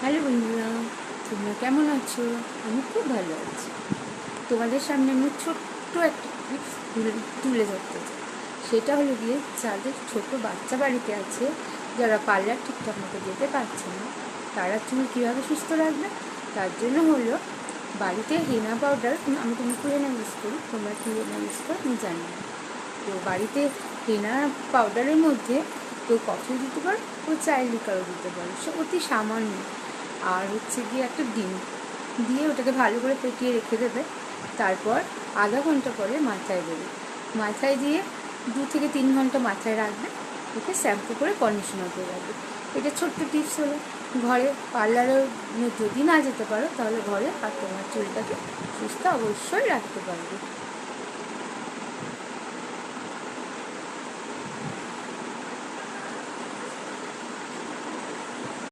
Hello বন্ধুরা, তোমরা কেমন আছো? আমি খুব ভালো আছি। তোমাদের সামনে আমি ছোট্ট একটা টিপস তুলে ধরতে চাই। সেটা হলো গিয়ে, যাদের ছোট বাচ্চা বাড়িতে আছে, যারা পার্লার ঠিকঠাক মতো যেতে পারছে না, তারা চুল কীভাবে সুস্থ রাখবে, তার জন্য হলো বাড়িতে হেনা পাউডার। আমি তো মুখে হেনা ইউজ করি, তোমরা কী হেনা ইউজ করো আমি জানি না। তো বাড়িতে হেনা পাউডারের মধ্যে কেউ কফি দিতে পারো, কেউ চায়ের লিকারও দিতে পারো, সে অতি সামান্য। আর হচ্ছে গিয়ে একটা ডিম দিয়ে ওটাকে ভালো করে ফেটিয়ে রেখে দেবে। তারপর আধা ঘন্টা পরে মাথায় দেবে। মাথায় দিয়ে 2 থেকে 3 ঘন্টা মাথায় রাখবে, ওকে শ্যাম্পু করে কন্ডিশনার করে রাখবে। এটা ছোট্ট টিপস হলো। ঘরে পার্লারে যদি না যেতে পারো, তাহলে ঘরে আর তোমার চুলটাকে সুস্থ অবশ্যই রাখতে পারবে।